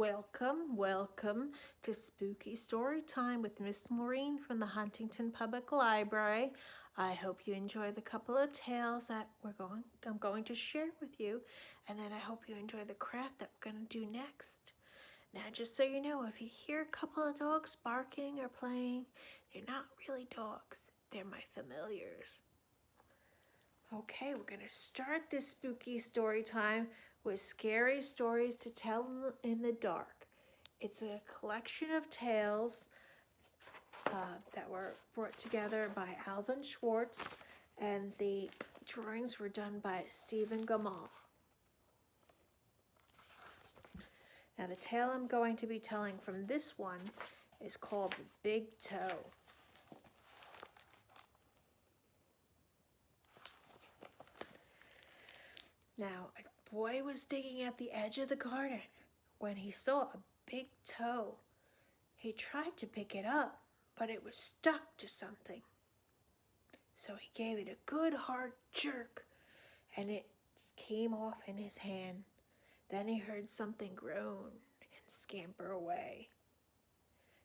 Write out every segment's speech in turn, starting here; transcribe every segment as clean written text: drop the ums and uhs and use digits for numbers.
Welcome to Spooky Storytime with Miss Maureen from the Huntington Public Library. I hope you enjoy the couple of tales that I'm going to share with you, and then I hope you enjoy the craft that we're going to do next. Now, just so you know, if you hear a couple of dogs barking or playing, they're not really dogs. They're my familiars. Okay, we're going to start this spooky story time with scary stories to tell in the dark. It's a collection of tales that were brought together by Alvin Schwartz, and the drawings were done by Stephen Gamal. Now, the tale I'm going to be telling from this one is called The Big Toe. Now, a boy was digging at the edge of the garden when he saw a big toe. He tried to pick it up, but it was stuck to something. So he gave it a good hard jerk, and it came off in his hand. Then he heard something groan and scamper away.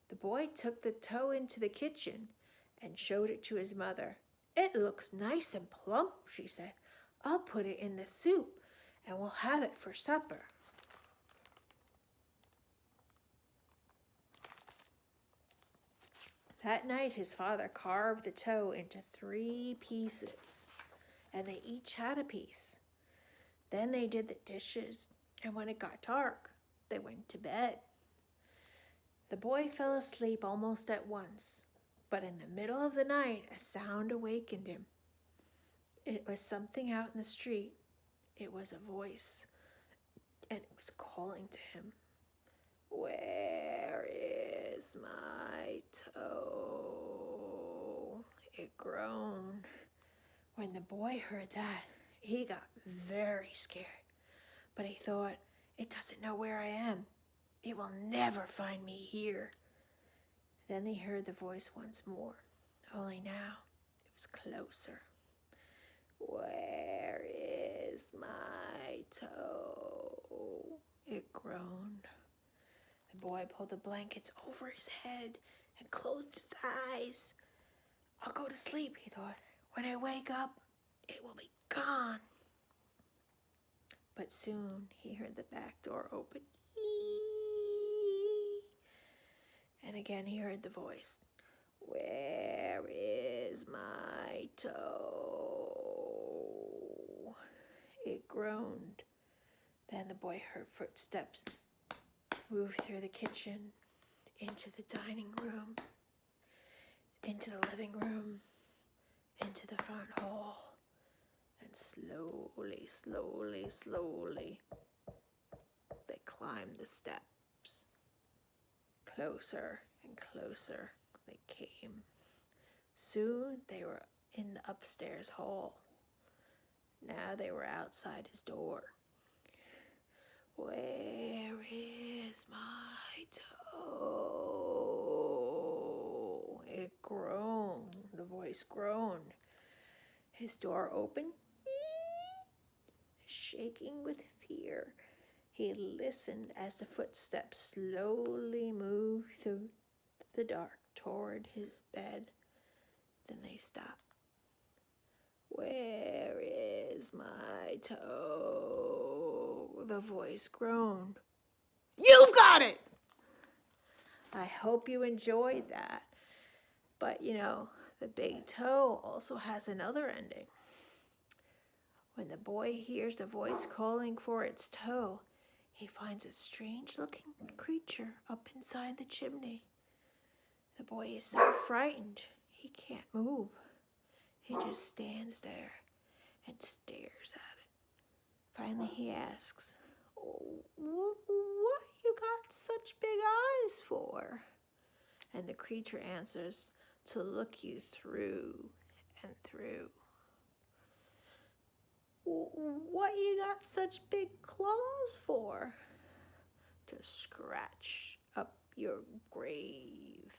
The boy took the toe into the kitchen and showed it to his mother. "It looks nice and plump," she said. "I'll put it in the soup, and we'll have it for supper." That night, his father carved the toe into 3 pieces, and they each had a piece. Then they did the dishes, and when it got dark, they went to bed. The boy fell asleep almost at once, but in the middle of the night, a sound awakened him. It was something out in the street. It was a voice, and it was calling to him. "Where is my toe?" It groaned. When the boy heard that, he got very scared. But he thought, "It doesn't know where I am. It will never find me here." Then he heard the voice once more, only now it was closer. "Where is my toe?" it groaned. The boy pulled the blankets over his head and closed his eyes. "I'll go to sleep," he thought. "When I wake up, it will be gone." But soon he heard the back door open. And again he heard the voice. "Where is my toe?" It groaned. Then the boy heard footsteps move through the kitchen, into the dining room, into the living room, into the front hall, and slowly, they climbed the steps. Closer and closer they came. Soon they were in the upstairs hall. Now they were outside his door. "Where is my toe?" It groaned. The voice groaned. His door opened. Shaking with fear, he listened as the footsteps slowly moved through the dark toward his bed. Then they stopped. "Where is my toe?" the voice groaned. "You've got it!" I hope you enjoyed that. But the big toe also has another ending. When the boy hears the voice calling for its toe, he finds a strange-looking creature up inside the chimney. The boy is so frightened, he can't move. He just stands there and stares at it. Finally, he asks, "What you got such big eyes for?" And the creature answers, "To look you through and through." "What you got such big claws for?" "To scratch up your grave."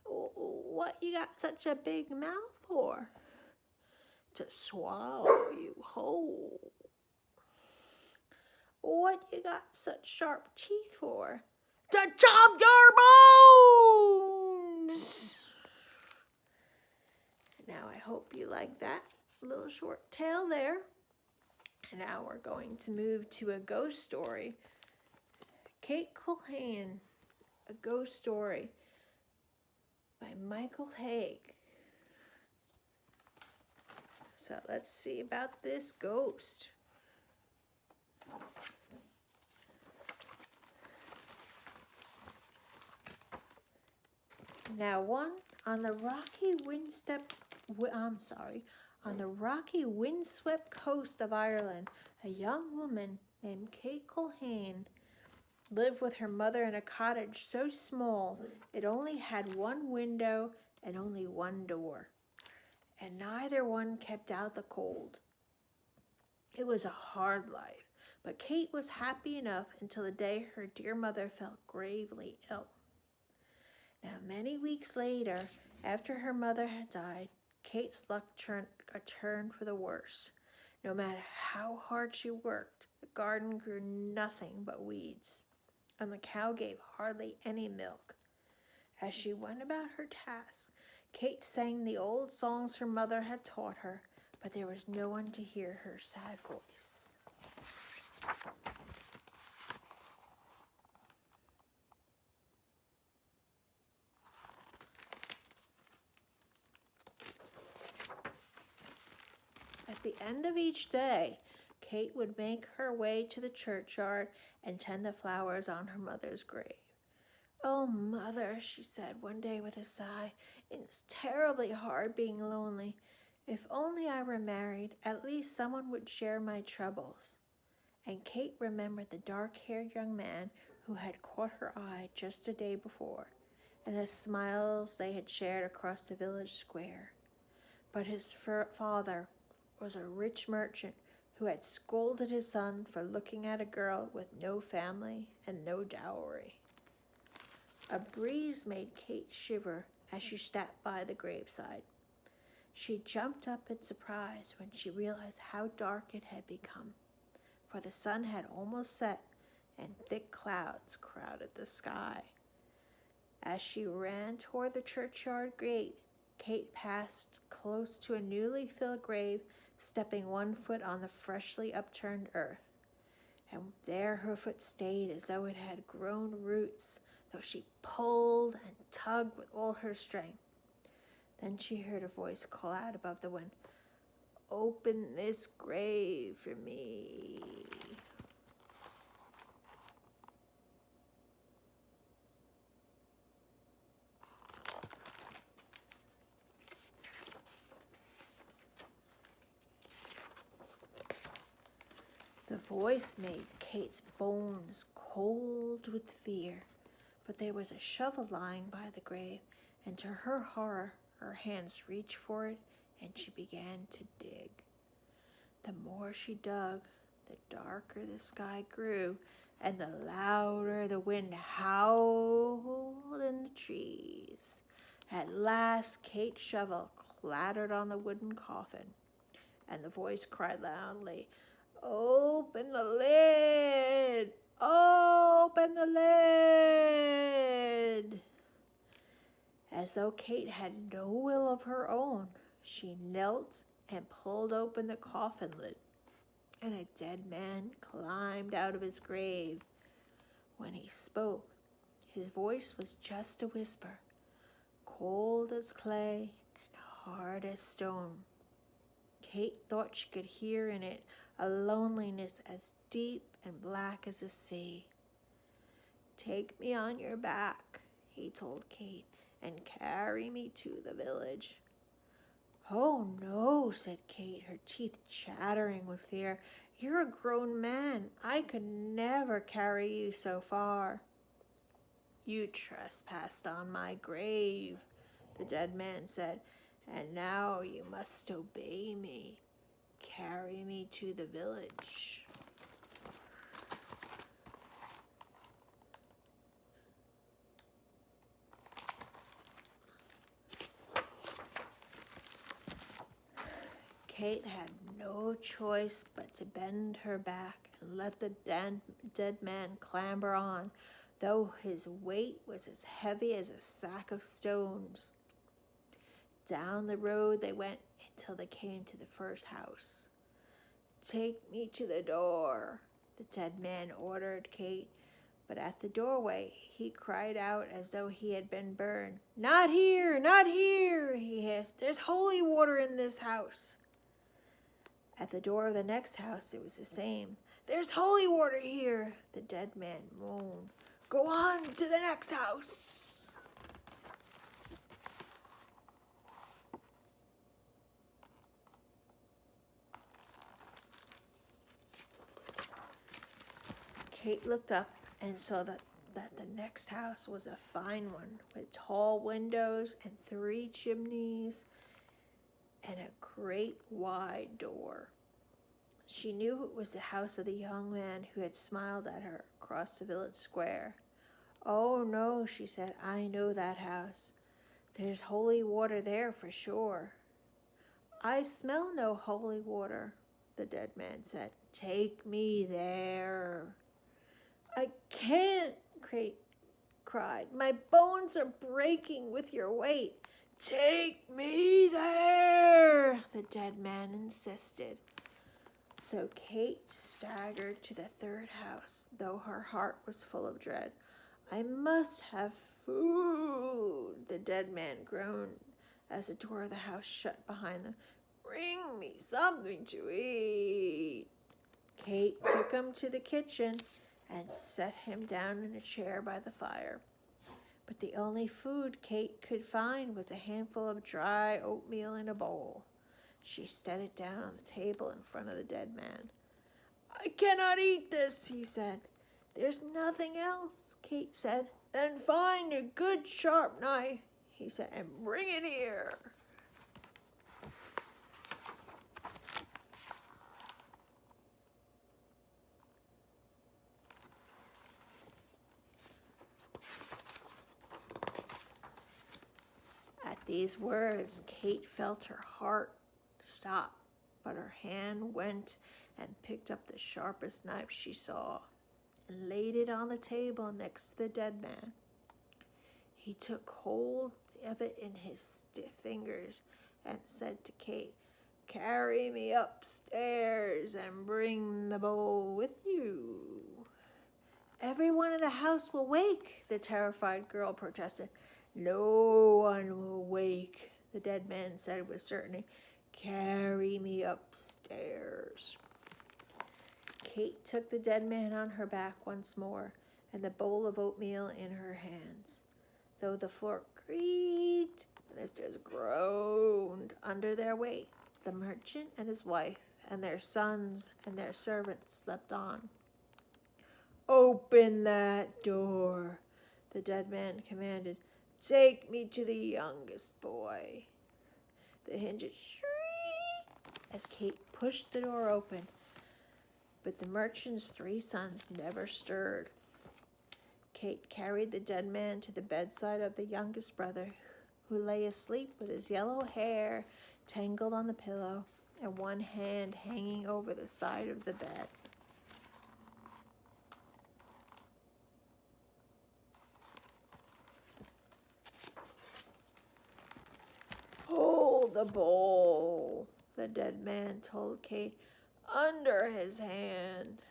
"What you got such a big mouth for?" "To swallow you whole." What you got such sharp teeth for? To chop your bones! Now I hope you like that little short tale there. And now we're going to move to a ghost story. Kate Culhane, a ghost story by Michael Haig. So let's see about this ghost. Now on the rocky windswept coast of Ireland, a young woman named Kate Culhane lived with her mother in a cottage so small it only had one window and only one door, and neither one kept out the cold. It was a hard life, but Kate was happy enough until the day her dear mother fell gravely ill. Now, many weeks later, after her mother had died, Kate's luck turned for the worse. No matter how hard she worked, the garden grew nothing but weeds, and the cow gave hardly any milk. As she went about her task, Kate sang the old songs her mother had taught her, but there was no one to hear her sad voice. At the end of each day, Kate would make her way to the churchyard and tend the flowers on her mother's grave. "Oh, Mother," she said one day with a sigh, "it's terribly hard being lonely. If only I were married, at least someone would share my troubles." And Kate remembered the dark-haired young man who had caught her eye just the day before, and the smiles they had shared across the village square. But his father was a rich merchant who had scolded his son for looking at a girl with no family and no dowry. A breeze made Kate shiver as she stepped by the graveside. She jumped up in surprise when she realized how dark it had become, for the sun had almost set and thick clouds crowded the sky. As she ran toward the churchyard gate, Kate passed close to a newly filled grave, stepping one foot on the freshly upturned earth. And there her foot stayed as though it had grown roots, though she pulled and tugged with all her strength. Then she heard a voice call out above the wind, "Open this grave for me." The voice made Kate's bones cold with fear, but there was a shovel lying by the grave, and to her horror, her hands reached for it, and she began to dig. The more she dug, the darker the sky grew, and the louder the wind howled in the trees. At last, Kate's shovel clattered on the wooden coffin, and the voice cried loudly, "Open the lid! Open the lid!" As though Kate had no will of her own, she knelt and pulled open the coffin lid, and a dead man climbed out of his grave. When he spoke, his voice was just a whisper, cold as clay and hard as stone. Kate thought she could hear in it a loneliness as deep and black as the sea. "Take me on your back," he told Kate, "and carry me to the village." "Oh, no," said Kate, her teeth chattering with fear. "You're a grown man. I could never carry you so far." "You trespassed on my grave," the dead man said, "and now you must obey me. Carry me to the village." Kate had no choice but to bend her back and let the dead man clamber on, though his weight was as heavy as a sack of stones. Down the road they went until they came to the first house. "Take me to the door," the dead man ordered Kate, but at the doorway he cried out as though he had been burned. "Not here, not here," he hissed. "There's holy water in this house." At the door of the next house it was the same. "There's holy water here," the dead man moaned. "Go on to the next house." Kate looked up and saw that the next house was a fine one, with tall windows and 3 chimneys and a great wide door. She knew it was the house of the young man who had smiled at her across the village square. "Oh, no," she said, "I know that house. There's holy water there for sure." "I smell no holy water," the dead man said. "Take me there." "I can't," Kate cried. "My bones are breaking with your weight." "Take me there," the dead man insisted. So Kate staggered to the 3rd house, though her heart was full of dread. "I must have food," the dead man groaned as the door of the house shut behind them. "Bring me something to eat." Kate took him to the kitchen and set him down in a chair by the fire. But the only food Kate could find was a handful of dry oatmeal in a bowl. She set it down on the table in front of the dead man. "I cannot eat this," he said. "There's nothing else," Kate said. "Then find a good sharp knife," he said, "and bring it here." At these words, Kate felt her heart stop, but her hand went and picked up the sharpest knife she saw and laid it on the table next to the dead man. He took hold of it in his stiff fingers and said to Kate, "Carry me upstairs and bring the bowl with you." "Everyone in the house will wake," the terrified girl protested. "No one will wake," the dead man said with certainty. "Carry me upstairs." Kate took the dead man on her back once more, and the bowl of oatmeal in her hands. Though the floor creaked and the stairs groaned under their weight, the merchant and his wife and their sons and their servants slept on. "Open that door," the dead man commanded. "Take me to the youngest boy." The hinges shrieked as Kate pushed the door open, but the merchant's 3 sons never stirred. Kate carried the dead man to the bedside of the youngest brother, who lay asleep with his yellow hair tangled on the pillow and one hand hanging over the side of the bed. "Hold the bowl," the dead man told Kate, "under his hand."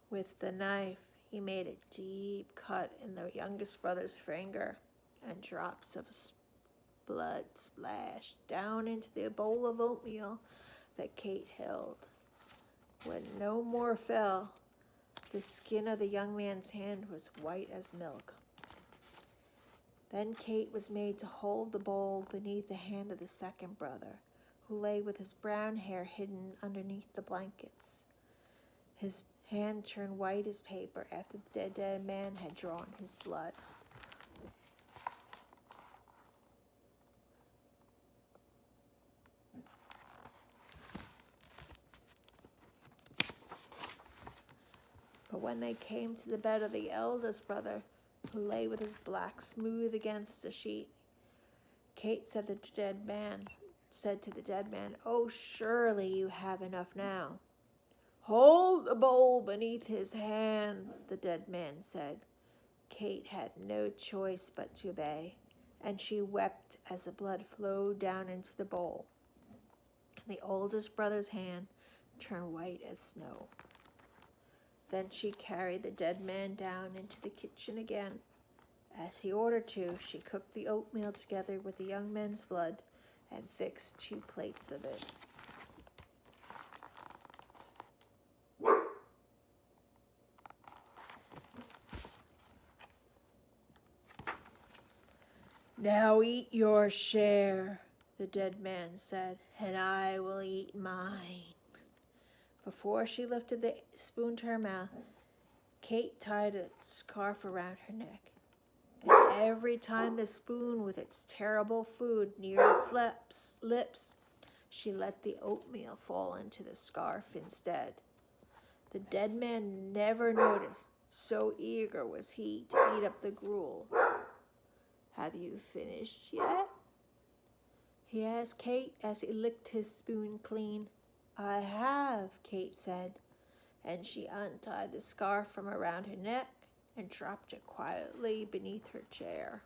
With the knife, he made a deep cut in the youngest brother's finger, and drops of blood splashed down into the bowl of oatmeal that Kate held. When no more fell, the skin of the young man's hand was white as milk. Then Kate was made to hold the bowl beneath the hand of the second brother, who lay with his brown hair hidden underneath the blankets. His hand turned white as paper after the dead man had drawn his blood. But when they came to the bed of the eldest brother, who lay with his back smooth against the sheet, Kate said to the dead man, "Oh, surely you have enough now." "Hold the bowl beneath his hand," the dead man said. Kate had no choice but to obey, and she wept as the blood flowed down into the bowl. The oldest brother's hand turned white as snow. Then she carried the dead man down into the kitchen again. As he ordered to, she cooked the oatmeal together with the young man's blood and fixed 2 plates of it. "Now eat your share," the dead man said, "and I will eat mine." Before she lifted the spoon to her mouth, Kate tied a scarf around her neck. And every time the spoon with its terrible food neared its lips, she let the oatmeal fall into the scarf instead. The dead man never noticed, so eager was he to eat up the gruel. "Have you finished yet?" he asked Kate as he licked his spoon clean. "I have," Kate said, and she untied the scarf from around her neck and dropped it quietly beneath her chair.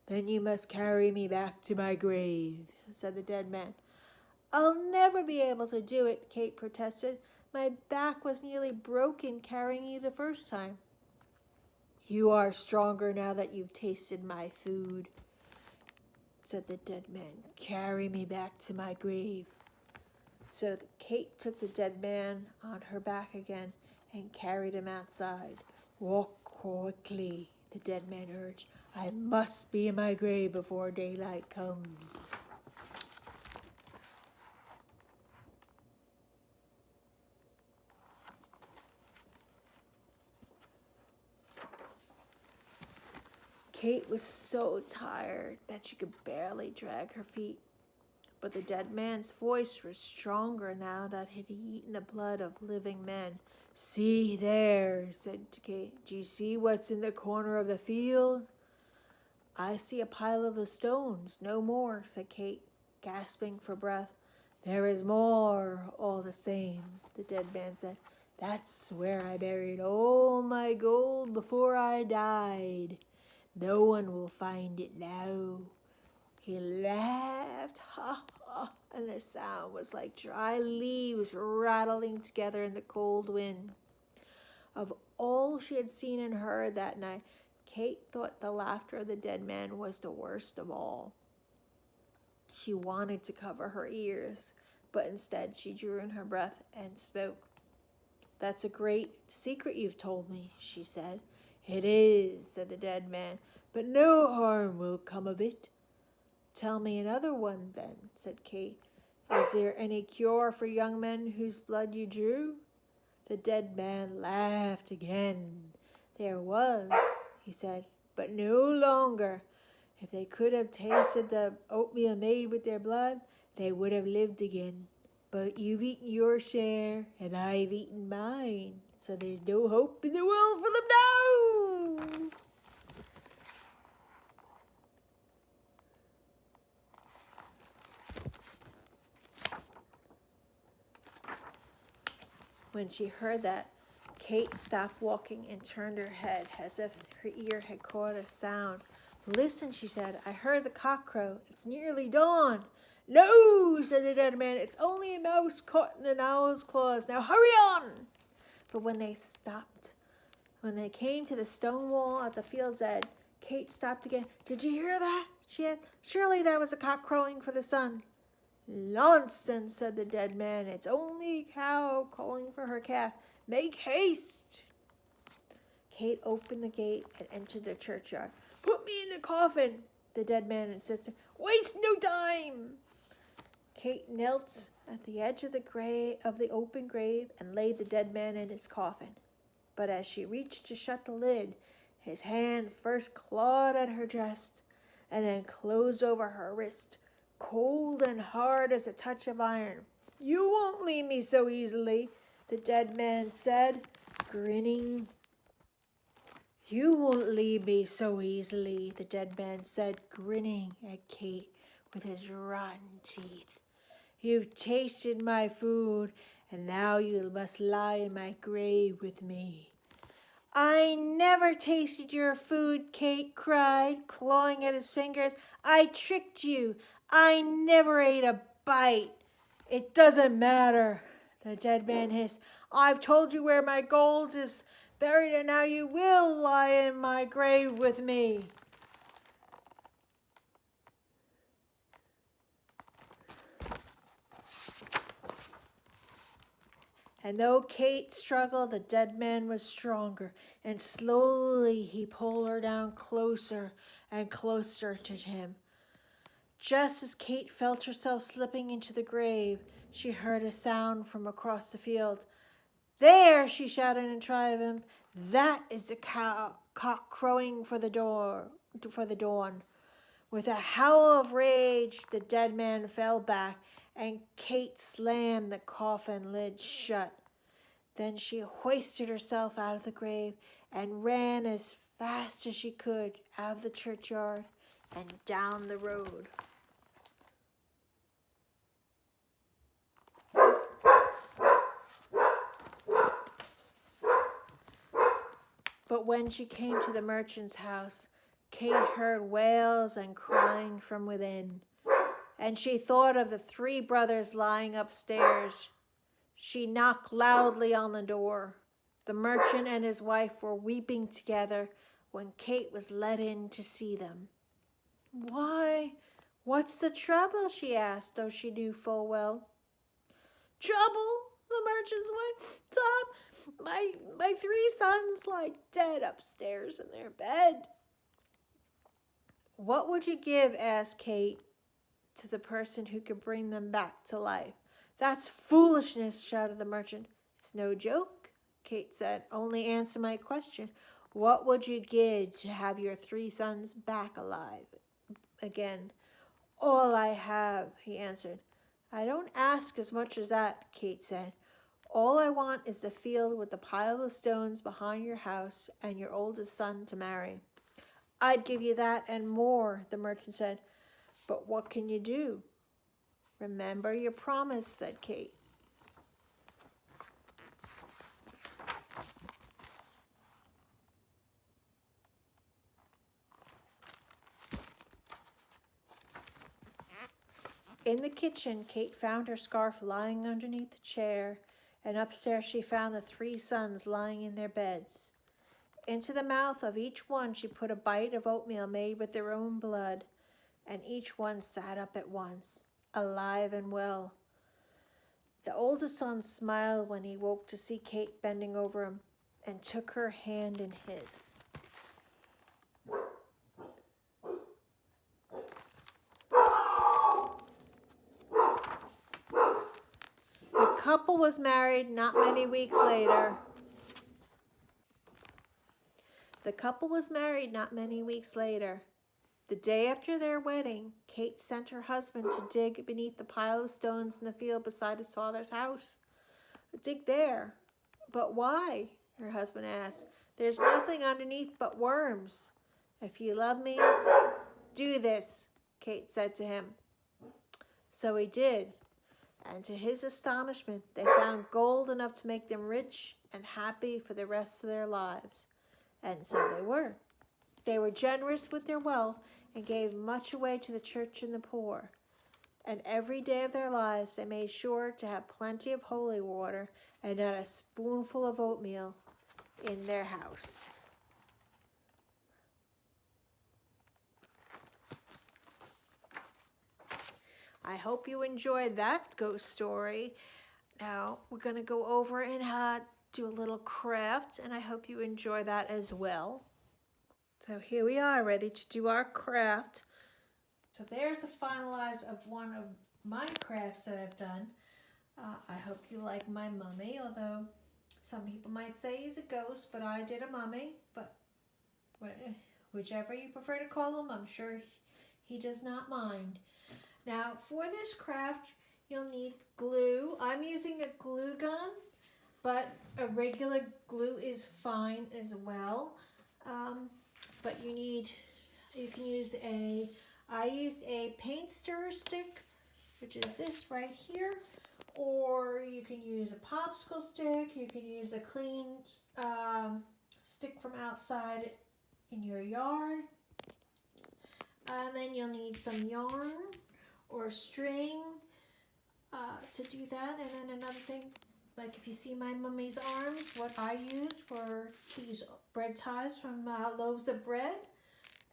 "Then you must carry me back to my grave," said the dead man. "I'll never be able to do it," Kate protested. "My back was nearly broken carrying you the first time." "You are stronger now that you've tasted my food," said the dead man. "Carry me back to my grave." So Kate took the dead man on her back again and carried him outside. "Walk quickly," the dead man urged. "I must be in my grave before daylight comes." Kate was so tired that she could barely drag her feet. But the dead man's voice was stronger now that it had eaten the blood of living men. "See there," said Kate. "Do you see what's in the corner of the field?" "I see a pile of the stones, no more," said Kate, gasping for breath. "There is more, all the same," the dead man said. "That's where I buried all my gold before I died. No one will find it now." He laughed, ha ha, and the sound was like dry leaves rattling together in the cold wind. Of all she had seen and heard that night, Kate thought the laughter of the dead man was the worst of all. She wanted to cover her ears, but instead she drew in her breath and spoke. "That's a great secret you've told me," she said. "It is," said the dead man, "but no harm will come of it." "Tell me another one, then," said Kate. "Is there any cure for young men whose blood you drew?" The dead man laughed again. "There was," he said, "but no longer. If they could have tasted the oatmeal made with their blood, they would have lived again. But you've eaten your share, and I've eaten mine, so there's no hope in the world for them now." When she heard that, Kate stopped walking and turned her head as if her ear had caught a sound. "Listen," she said. "I heard the cock crow. It's nearly dawn." "No," said the dead man. "It's only a mouse caught in an owl's claws. Now hurry on." But when they came to the stone wall at the field's edge, Kate stopped again. "Did you hear that?" she asked. "Surely that was a cock crowing for the sun." "Nonsense," said the dead man. "It's only a cow calling for her calf. Make haste." Kate opened the gate and entered the churchyard. "Put me in the coffin," the dead man insisted. "Waste no time." Kate knelt at the edge of the open grave and laid the dead man in his coffin. But as she reached to shut the lid, his hand first clawed at her dress and then closed over her wrist, cold and hard as a touch of iron. "You won't leave me so easily," the dead man said, grinning. "You won't leave me so easily," the dead man said, grinning at Kate with his rotten teeth. "You've tasted my food, and now you must lie in my grave with me." "I never tasted your food," Kate cried, clawing at his fingers. "I tricked you. I never ate a bite." "It doesn't matter," the dead man hissed. "I've told you where my gold is buried, and now you will lie in my grave with me." And though Kate struggled, the dead man was stronger, and slowly he pulled her down closer and closer to him. Just as Kate felt herself slipping into the grave, she heard a sound from across the field. "There!" she shouted in triumph. "That is the cock crowing for the dawn." With a howl of rage, the dead man fell back, and Kate slammed the coffin lid shut. Then she hoisted herself out of the grave and ran as fast as she could out of the churchyard and down the road. But when she came to the merchant's house, Kate heard wails and crying from within, and she thought of the 3 brothers lying upstairs. She knocked loudly on the door. The merchant and his wife were weeping together when Kate was let in to see them. "Why, what's the trouble?" she asked, though she knew full well. "Trouble?" the merchant's wife. "Tom, my 3 sons lie dead upstairs in their bed." "What would you give," asked Kate, "to the person who could bring them back to life?" "That's foolishness," shouted the merchant. "It's no joke," Kate said. "Only answer my question. What would you give to have your 3 sons back alive again?" "All I have," he answered. "I don't ask as much as that," Kate said. "All I want is the field with the pile of stones behind your house and your oldest son to marry." "I'd give you that and more," the merchant said. "But what can you do?" "Remember your promise," said Kate. In the kitchen, Kate found her scarf lying underneath the chair, and upstairs she found the 3 sons lying in their beds. Into the mouth of each one she put a bite of oatmeal made with their own blood, and each one sat up at once, alive and well. The oldest son smiled when he woke to see Kate bending over him, and took her hand in his. The couple was married not many weeks later. The day after their wedding, Kate sent her husband to dig beneath the pile of stones in the field beside his father's house. "Dig there." "But why?" her husband asked. "There's nothing underneath but worms." "If you love me, do this," Kate said to him. So he did, and to his astonishment, they found gold enough to make them rich and happy for the rest of their lives. And so they were. They were generous with their wealth and gave much away to the church and the poor. And every day of their lives they made sure to have plenty of holy water and not a spoonful of oatmeal in their house. I hope you enjoyed that ghost story. Now we're going to go over and do a little craft, and I hope you enjoy that as well. So here we are, ready to do our craft. So there's a finalize of one of my crafts that I've done. I hope you like my mummy, although some people might say he's a ghost, but I did a mummy. But whichever you prefer to call him, I'm sure he does not mind. Now, for this craft, you'll need glue. I'm using a glue gun, but a regular glue is fine as well. But I used a paint stirrer stick which is this right here. Or you can use a popsicle stick. You can use a clean stick from outside in your yard. And then you'll need some yarn or string to do that. And then another thing, like if you see my mummy's arms, what I use were these bread ties from Loaves of Bread.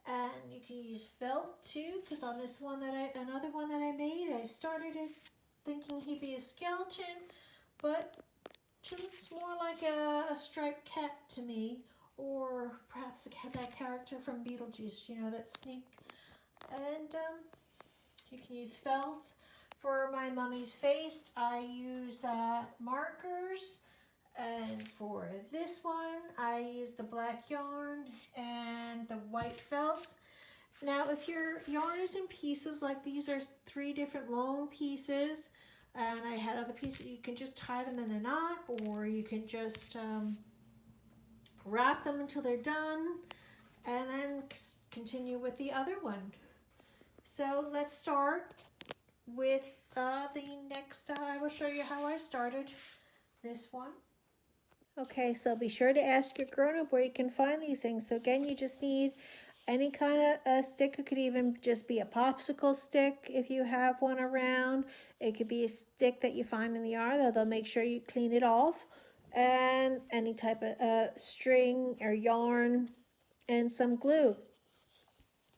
And you can use felt too, because on this one another one that I made, I started it thinking he'd be a skeleton, but she looks more like a striped cat to me, or perhaps that character from Beetlejuice, you know, that snake. And you can use felt. For my mummy's face, I used markers, and for this one, I used the black yarn and the white felt. Now, if your yarn is in pieces, like these are 3 different long pieces, and I had other pieces, you can just tie them in a knot, or you can just wrap them until they're done, and then continue with the other one. So let's start with the next, I will show you how I started this one. Okay, so be sure to ask your grown-up where you can find these things. So again, you just need any kind of stick. It could even just be a popsicle stick if you have one around. It could be a stick that you find in the yard, though they'll make sure you clean it off. And any type of string or yarn and some glue.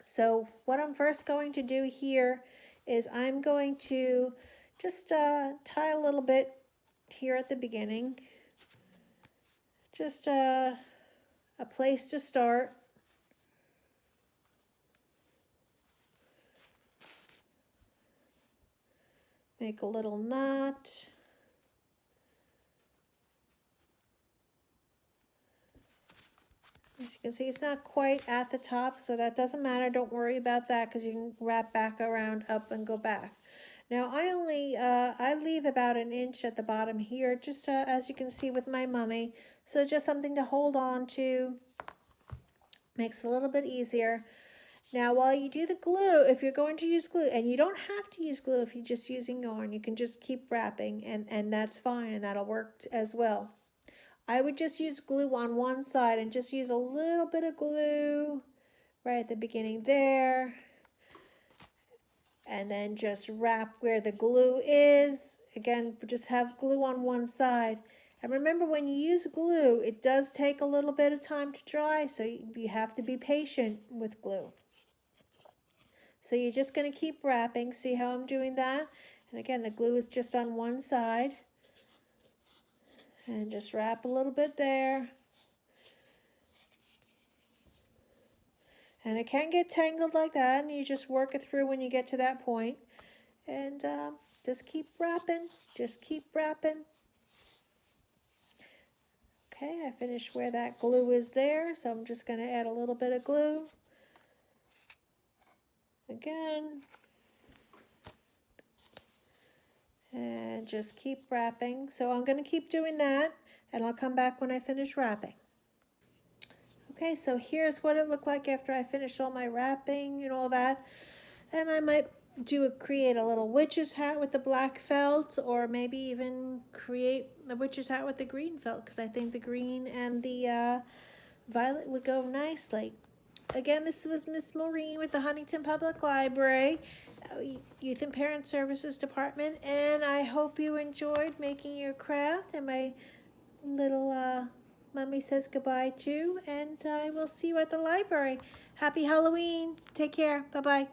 So what I'm first going to do here is I'm going to just tie a little bit here at the beginning. Just a place to start. Make a little knot. As you can see, it's not quite at the top, so that doesn't matter. Don't worry about that, because you can wrap back around up and go back. Now I leave about 1 inch at the bottom here, just as you can see with my mummy. So just something to hold on to. Makes it a little bit easier. Now while you do the glue, if you're going to use glue, and you don't have to use glue if you're just using yarn, you can just keep wrapping, and that's fine, and that'll work as well. I would just use glue on one side and just use a little bit of glue right at the beginning there. And then just wrap where the glue is. Again, just have glue on one side. And remember, when you use glue, it does take a little bit of time to dry, so you have to be patient with glue. So you're just going to keep wrapping. See how I'm doing that? And again, the glue is just on one side. And just wrap a little bit there. And it can get tangled like that, and you just work it through when you get to that point. And just keep wrapping, just keep wrapping. Okay, I finished where that glue is there, so I'm just going to add a little bit of glue. Again. And just keep wrapping. So I'm going to keep doing that, and I'll come back when I finish wrapping. Okay, so here's what it looked like after I finished all my wrapping and all that. And I might create a little witch's hat with the black felt, or maybe even create the witch's hat with the green felt, because I think the green and the violet would go nicely. Again, this was Miss Maureen with the Huntington Public Library, Youth and Parent Services Department, and I hope you enjoyed making your craft. And my little Mummy says goodbye too, and I will see you at the library. Happy Halloween. Take care. Bye-bye.